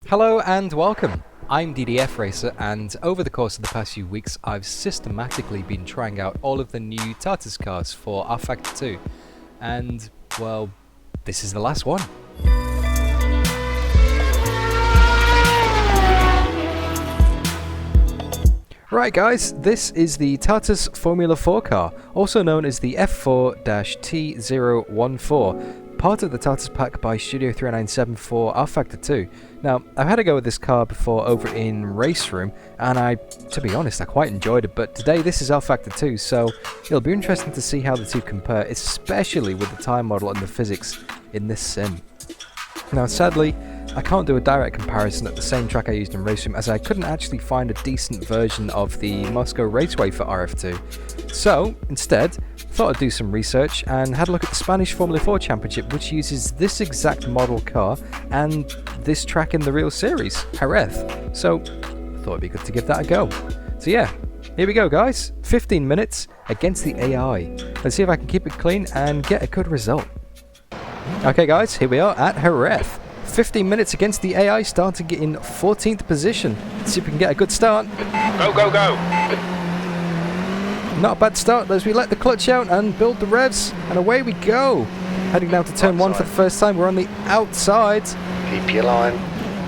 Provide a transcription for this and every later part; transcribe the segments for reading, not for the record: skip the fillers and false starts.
Hello and welcome. I'm DDF Racer, and over the course of the past few weeks I've systematically been trying out all of the new Tatuus cars for rFactor 2, and well, this is the last one. Right guys, this is the Tatuus Formula 4 car, also known as the F4-T2014. Part of the Tatuus pack by Studio 397 for rFactor 2. Now, I've had a go with this car before over in Race Room, and to be honest, I quite enjoyed it, but today this is rFactor 2, so it'll be interesting to see how the two compare, especially with the time model and the physics in this sim. Now, sadly, I can't do a direct comparison at the same track I used in Race Room, as I couldn't actually find a decent version of the Moscow Raceway for RF2. So, instead, thought I'd do some research and had a look at the Spanish Formula 4 Championship, which uses this exact model car and this track in the real series, Jerez. So, thought it'd be good to give that a go. So yeah, here we go guys, 15 minutes against the AI. Let's see if I can keep it clean and get a good result. Okay guys, here we are at Jerez. 15 minutes against the AI, starting in 14th position. Let's see if we can get a good start. Go, go, go! Not a bad start as we let the clutch out and build the revs, and away we go. Heading down to turn one for the first time. We're on the outside. Keep your line.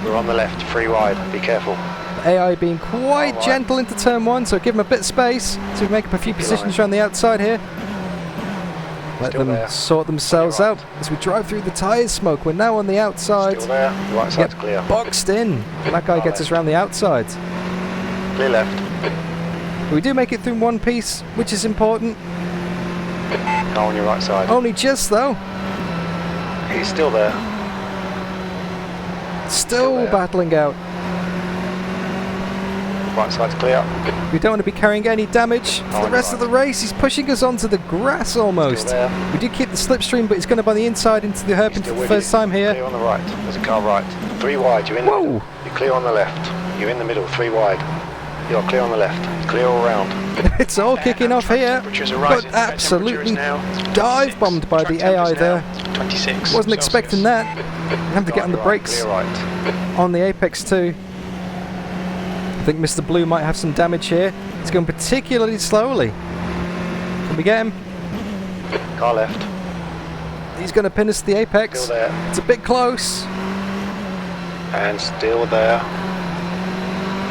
We're on the left, free wide. Be careful. The AI being quite gentle into turn one, so give them a bit of space to make up a few positions around the outside here. Let them sort themselves out as we drive through the tyres smoke. We're now on the outside. Still there. The right side's clear. Boxed in. And that guy gets us around the outside. Clear left. We do make it through one piece, which is important. Car on your right side. Only just though. He's still there. Still battling out. Right side's clear. We don't want to be carrying any damage for the rest of the race. He's pushing us onto the grass almost. We do keep the slipstream, but he's going to by the inside into the hairpin for the first time here. Clear on the right. There's a car right. Three wide. You're in the middle. You're clear on the left. You're in the middle. Three wide. You're clear on the left. Clear all round. It's all kicking off here, but absolutely dive bombed by the AI there. 26. Wasn't expecting that. Have to get on the brakes on the apex too. I think Mr. Blue might have some damage here. He's going particularly slowly. Can we get him? Car left. He's going to pin us to the apex. Still there. It's a bit close. And still there.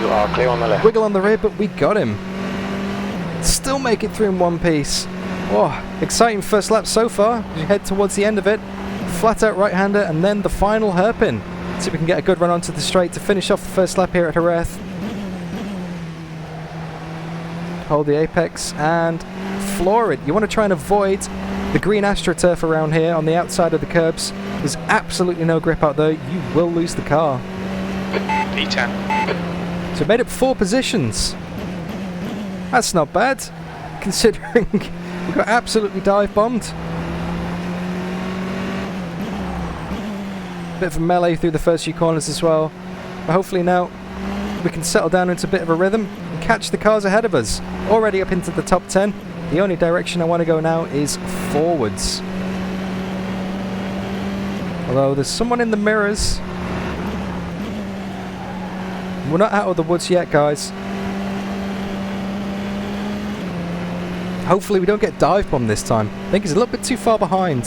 You are clear on the left. Wiggle on the rear, but we got him. Still make it through in one piece. Oh, exciting first lap so far. We head towards the end of it. Flat out right-hander, and then the final hairpin. See if we can get a good run onto the straight to finish off the first lap here at Jerez. Hold the apex and floor it. You want to try and avoid the green AstroTurf around here on the outside of the curbs. There's absolutely no grip out there. You will lose the car. P10. So we made it 4 positions. That's not bad, considering we got absolutely dive bombed. Bit of a melee through the first few corners as well. But hopefully now we can settle down into a bit of a rhythm and catch the cars ahead of us. Already up into the top 10. The only direction I want to go now is forwards. Although there's someone in the mirrors. We're not out of the woods yet, guys. Hopefully we don't get dive bombed this time. I think he's a little bit too far behind.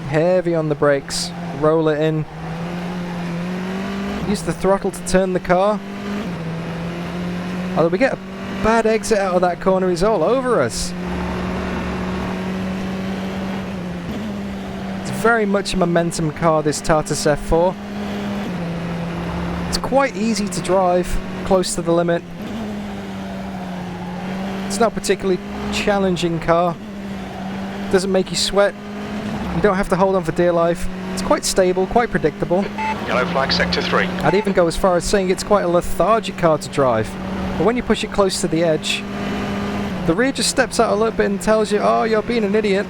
Heavy on the brakes. Roll it in. Use the throttle to turn the car. Although we get a bad exit out of that corner, he's all over us. It's very much a momentum car, this Tatuus F4. It's quite easy to drive, close to the limit. It's not a particularly challenging car. Doesn't make you sweat. You don't have to hold on for dear life. It's quite stable, quite predictable. Yellow flag, sector 3. I'd even go as far as saying it's quite a lethargic car to drive. But when you push it close to the edge, the rear just steps out a little bit and tells you, oh, you're being an idiot.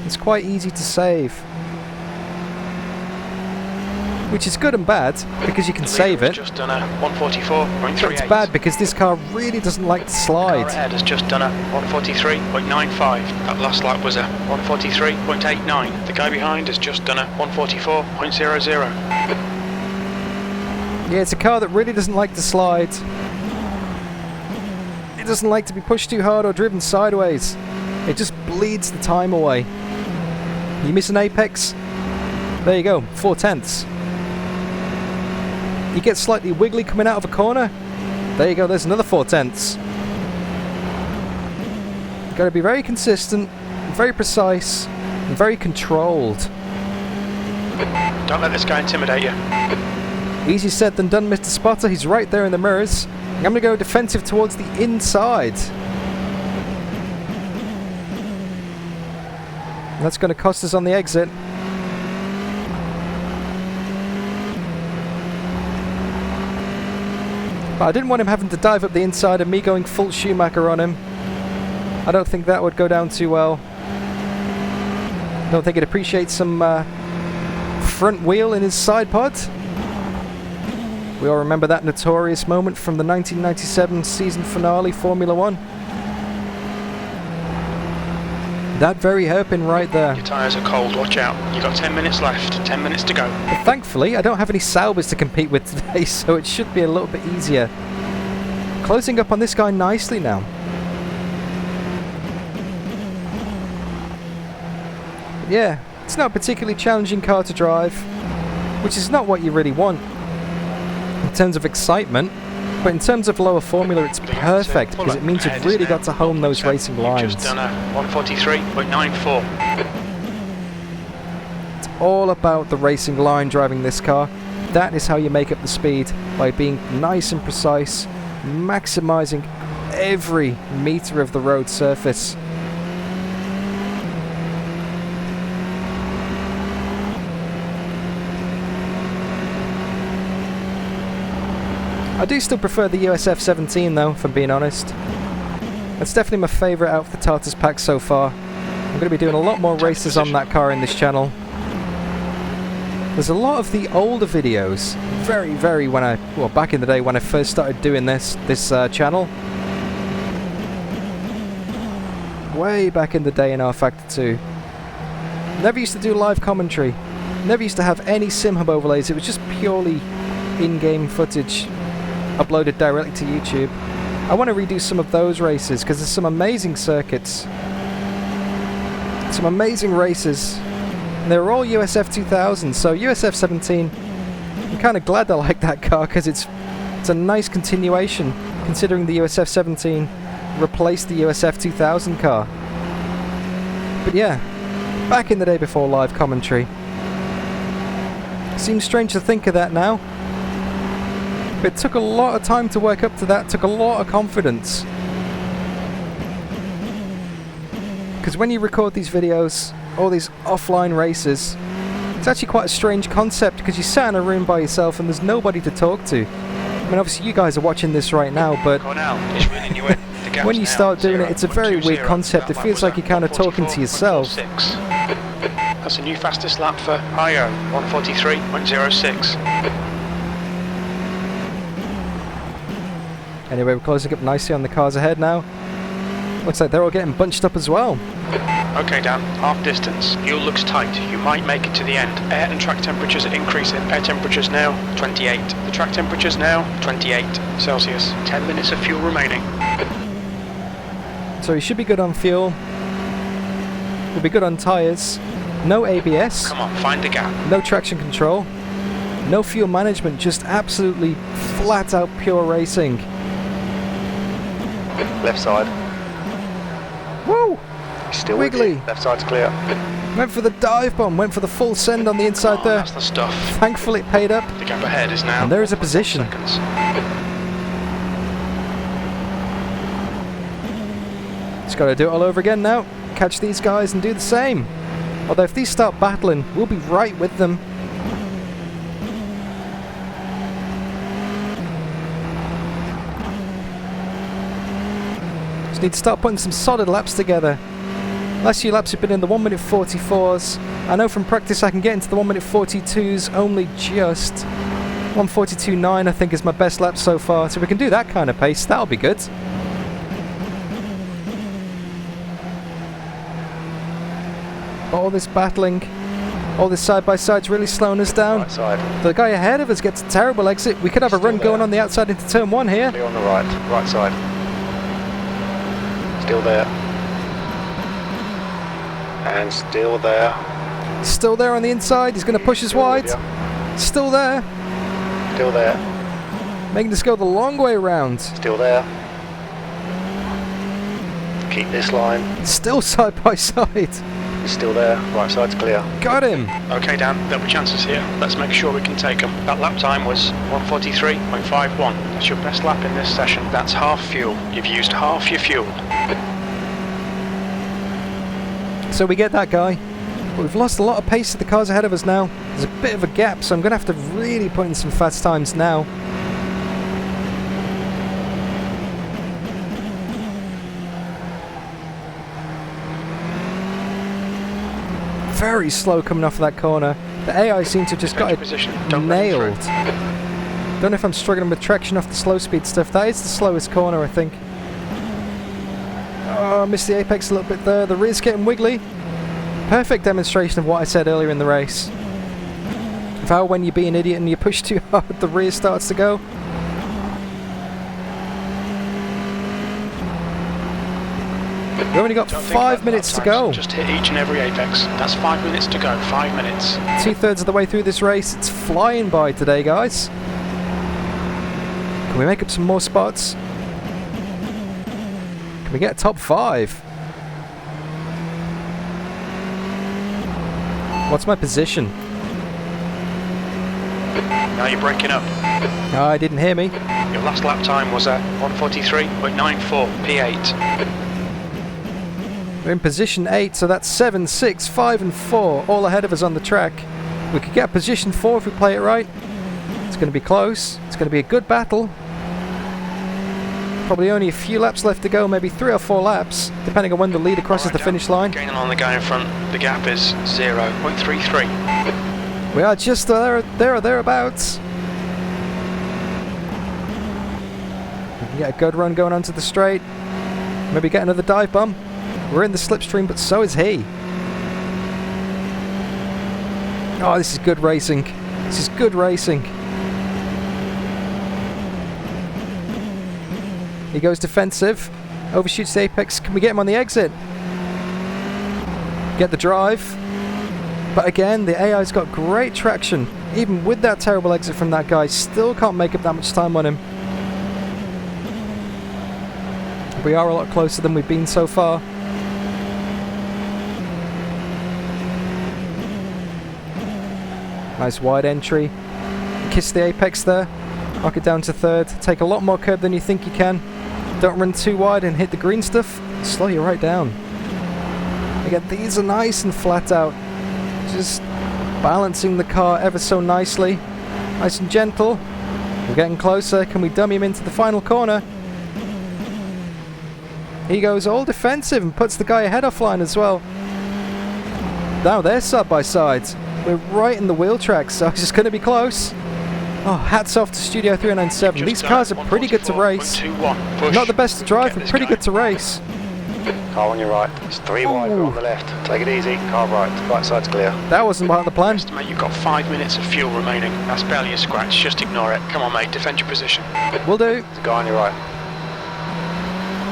It's quite easy to save. which is good and bad because you can save it. Just done a 144.38. But it's bad because this car really doesn't like to slide. Car ahead has just done a 143.95. That last lap was a 143.89. The guy behind has just done a 144.00. Yeah, it's a car that really doesn't like to slide. It doesn't like to be pushed too hard or driven sideways. It just bleeds the time away. You miss an apex? There you go, 4/10. You get slightly wiggly coming out of a corner? There you go, there's another 4/10. You've got to be very consistent, very precise, and very controlled. Don't let this guy intimidate you. Easy said than done, Mr. Spotter. He's right there in the mirrors. I'm going to go defensive towards the inside. That's going to cost us on the exit. But I didn't want him having to dive up the inside and me going full Schumacher on him. I don't think that would go down too well. I don't think he'd appreciate some front wheel in his side pod. We all remember that notorious moment from the 1997 season finale Formula 1. That very hairpin right there. Your tyres are cold, watch out. You've got 10 minutes left, 10 minutes to go. But thankfully, I don't have any Saubers to compete with today, so it should be a little bit easier. Closing up on this guy nicely now. But yeah, it's not a particularly challenging car to drive, which is not what you really want in terms of excitement. But in terms of lower formula, it's perfect because it means you've really got to hone those racing lines. You've just done a 143.94. It's all about the racing line driving this car. That is how you make up the speed, by being nice and precise, maximising every metre of the road surface. I do still prefer the US F17 though, if I'm being honest. That's definitely my favourite out of the Tatuus pack so far. I'm going to be doing a lot more races on that car in this channel. There's a lot of the older videos, back in the day when I first started doing this channel. Way back in the day in rFactor 2. Never used to do live commentary. Never used to have any SimHub overlays, it was just purely in-game footage uploaded directly to YouTube. I want to redo some of those races because there's some amazing circuits, some amazing races, and they're all US F2000. So US F17, I'm kind of glad I like that car because it's a nice continuation considering the US F17 replaced the US F2000 car. But yeah, back in the day before live commentary. Seems strange to think of that now. It took a lot of time to work up to that, took a lot of confidence. Because when you record these videos, all these offline races, it's actually quite a strange concept because you sat in a room by yourself and there's nobody to talk to. I mean, obviously you guys are watching this right now, but when you start doing it, it's a very weird concept. It feels like you're kind of talking to yourself. That's a new fastest lap for IO, 143.06. Anyway, we're closing up nicely on the cars ahead now. Looks like they're all getting bunched up as well. Okay, Dan, half distance. Fuel looks tight. You might make it to the end. Air and track temperatures are increasing. Air temperatures now 28. The track temperatures now 28 Celsius. 10 minutes of fuel remaining. So you should be good on fuel. You'll be good on tyres. No ABS. Come on, find the gap. No traction control. No fuel management. Just absolutely flat out pure racing. Left side. Woo! Still wiggly. Left side's clear. Went for the dive bomb. Went for the full send on the inside there. That's the stuff. Thankfully it paid up. The gap ahead is now. And there is a position. Seconds. Just got to do it all over again now. Catch these guys and do the same. Although if these start battling, we'll be right with them. Need to start putting some solid laps together. Last few laps have been in the 1 minute 44s. I know from practice I can get into the 1 minute 42s only just. 1:42.9 I think is my best lap so far, so we can do that kind of pace, that'll be good. But all this battling, all this side-by-side's really slowing us down. Right side. The guy ahead of us gets a terrible exit. We could have a run going on the outside into turn 1 here. Clear on the right side. Still there. And still there. Still there on the inside, he's going to push us wide. Still there. Still there. Making us go the long way around. Still there. Keep this line. Still side by side. He's still there. Right side's clear. Got him. Okay, Dan, there'll be chances here. Let's make sure we can take them. That lap time was 1:43.51. That's your best lap in this session. That's half fuel. You've used half your fuel. So we get that guy. But we've lost a lot of pace to the cars ahead of us now. There's a bit of a gap, so I'm going to have to really put in some fast times now. Very slow coming off of that corner. The AI seems to have just got it nailed. Don't know if I'm struggling with traction off the slow speed stuff. That is the slowest corner, I think. Oh, I missed the apex a little bit there. The rear's getting wiggly. Perfect demonstration of what I said earlier in the race. Of how when you be an idiot and you push too hard, the rear starts to go. We've only got 5 minutes to go. Just hit each and every apex. That's 5 minutes to go. 5 minutes. 2/3 of the way through this race. It's flying by today, guys. Can we make up some more spots? Can we get a top 5? What's my position? Now you're breaking up. Oh, I didn't hear me. Your last lap time was at 1:43.94 P8. We're in position 8, so that's 7, 6, 5 and 4 all ahead of us on the track. We could get position 4 if we play it right. It's going to be close. It's going to be a good battle. Probably only a few laps left to go, maybe 3 or 4 laps, depending on when the leader crosses the finish line. Gaining on the guy in front, the gap is 0.33. We are just there or thereabouts. We can get a good run going onto the straight. Maybe get another dive bomb. We're in the slipstream, but so is he. Oh, this is good racing. This is good racing. He goes defensive. Overshoots the apex. Can we get him on the exit? Get the drive. But again, the AI's got great traction. Even with that terrible exit from that guy, still can't make up that much time on him. We are a lot closer than we've been so far. Nice wide entry. Kiss the apex there. Knock it down to 3rd. Take a lot more curb than you think you can. Don't run too wide and hit the green stuff. Slow you right down. Again, these are nice and flat out. Just balancing the car ever so nicely. Nice and gentle. We're getting closer. Can we dummy him into the final corner? He goes all defensive and puts the guy ahead offline as well. Now they're side by side. We're right in the wheel tracks, so it's going to be close. Oh, hats off to Studio 397. These cars are pretty good to race. Not the best to drive, but pretty good to race. Car on your right. It's 3 wide, we're on the left. Take it easy. Car right. Right side's clear. That wasn't part of the plan. Estimate you've got 5 minutes of fuel remaining. That's barely a scratch. Just ignore it. Come on, mate. Defend your position. Will do. There's a guy on your right.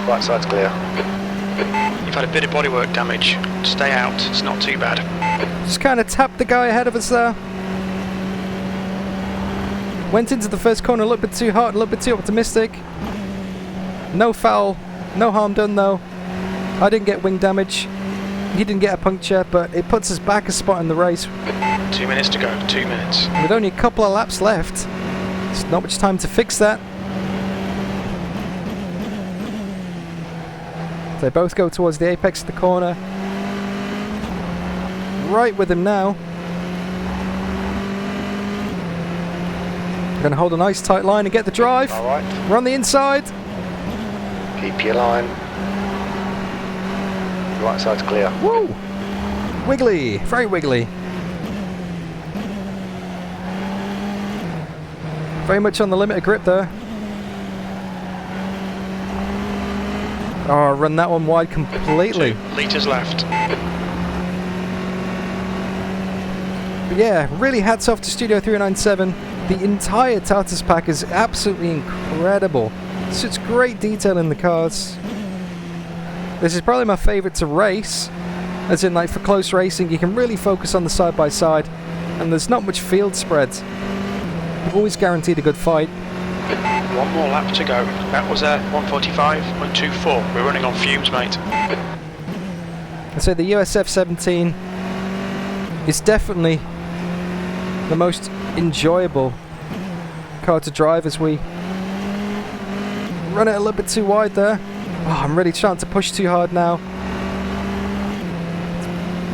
Right side's clear. You've had a bit of bodywork damage. Stay out. It's not too bad. Just kind of tapped the guy ahead of us there. Went into the first corner a little bit too hard, a little bit too optimistic. No foul. No harm done though. I didn't get wing damage. He didn't get a puncture, but it puts us back a spot in the race. 2 minutes to go. 2 minutes. With only a couple of laps left. There's not much time to fix that. They both go towards the apex of the corner. Right with him now. We're going to hold a nice tight line and get the drive. All right. We're on the inside. Keep your line. right side's clear. Woo! Wiggly, very wiggly. Very much on the limit of grip there. Oh, run that one wide completely. 2 litres left. But yeah, really hats off to Studio 397. The entire Tatuus pack is absolutely incredible. Such great detail in the cars. This is probably my favourite to race, as in like for close racing you can really focus on the side by side and there's not much field spread. You've always guaranteed a good fight. 1 more lap to go. That was a 1:45.24. We're running on fumes, mate. I'd say the US F17 is definitely the most enjoyable car to drive as we run it a little bit too wide there. Oh, I'm really trying to push too hard now.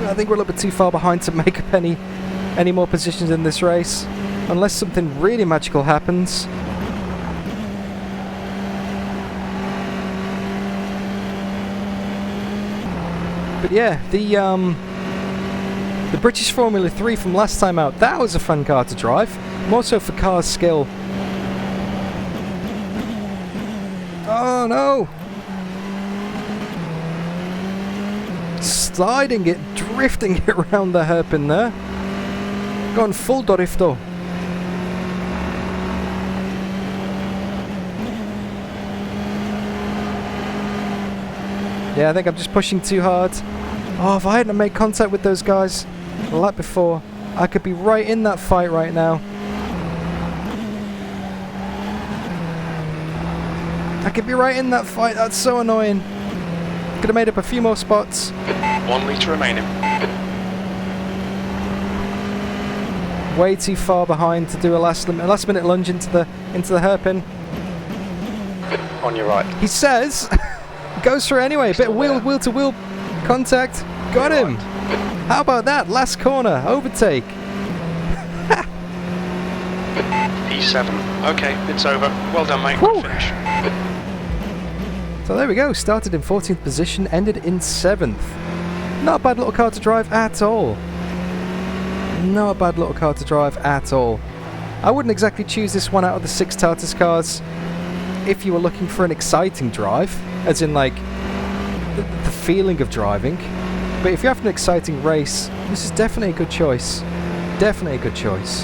I think we're a little bit too far behind to make up any more positions in this race, unless something really magical happens. But yeah, the British Formula 3 from last time out, that was a fun car to drive. More so for car skill. Oh no! Sliding it, drifting it around the hairpin there. Going full drifto. Yeah, I think I'm just pushing too hard. Oh, if I hadn't made contact with those guys a lap before, I could be right in that fight right now. I could be right in that fight, that's so annoying. Could have made up a few more spots. 1 litre remaining. Way too far behind to do a last minute lunge into the hairpin. On your right. He says, goes for it anyway. A bit of wheel to wheel contact. Got him. How about that? Last corner overtake. P7. Okay, it's over. Well done, mate. Woo. Good finish. So there we go. Started in 14th position, ended in 7th. Not a bad little car to drive at all. Not a bad little car to drive at all. I wouldn't exactly choose this one out of the 6 Tatuus cars if you were looking for an exciting drive, as in like the feeling of driving. But if you're having an exciting race, this is definitely a good choice. Definitely a good choice.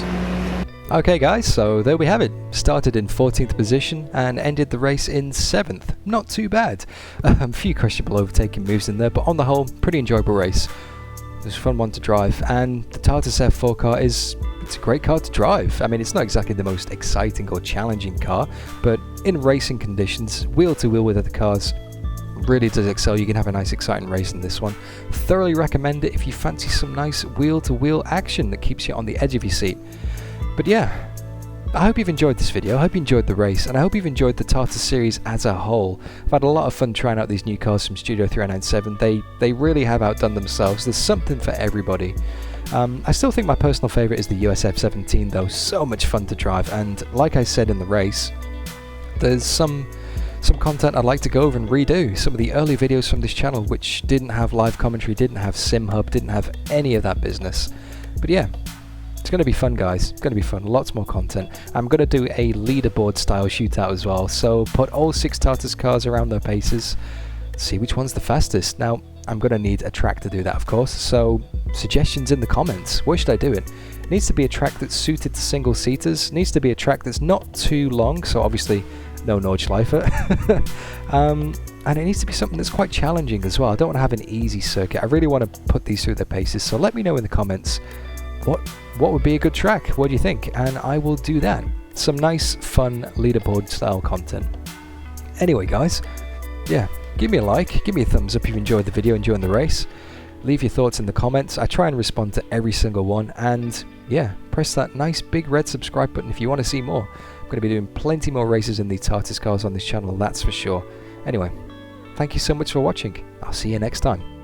Okay guys, so there we have it. Started in 14th position and ended the race in 7th. Not too bad. A few questionable overtaking moves in there, but on the whole, pretty enjoyable race. It was a fun one to drive, and the Tatuus F4 car it's a great car to drive. I mean, it's not exactly the most exciting or challenging car, but in racing conditions, wheel to wheel with other cars, really does excel. You can have a nice exciting race in this one. Thoroughly recommend it if you fancy some nice wheel to wheel action that keeps you on the edge of your seat. But yeah, I hope you've enjoyed this video, I hope you enjoyed the race, and I hope you've enjoyed the Tatuus series as a whole. I've had a lot of fun trying out these new cars from Studio 397. They really have outdone themselves. There's something for everybody. I still think my personal favourite is the US F17 though. So much fun to drive, and like I said in the race, there's some content I'd like to go over and redo. Some of the early videos from this channel which didn't have live commentary, didn't have Sim Hub, didn't have any of that business. But yeah, it's going to be fun guys, it's going to be fun, lots more content. I'm going to do a leaderboard style shootout as well, so put all 6 Tatuus cars around their paces, see which one's the fastest. Now, I'm going to need a track to do that of course, so suggestions in the comments. Where should I do it? It needs to be a track that's suited to single seaters, it needs to be a track that's not too long, so obviously no Nordschleife. And it needs to be something that's quite challenging as well. I don't want to have an easy circuit, I really want to put these through their paces, so let me know in the comments what would be a good track. What do you think? And I will do that. Some nice fun leaderboard style content. Anyway guys, yeah, give me a like, give me a thumbs up if you enjoyed the video, enjoying the race. Leave your thoughts in the comments. I try and respond to every single one, and yeah, press that nice big red subscribe button if you want to see more. I'm going to be doing plenty more races in these Tatuus cars on this channel, that's for sure. Anyway, thank you so much for watching. I'll see you next time.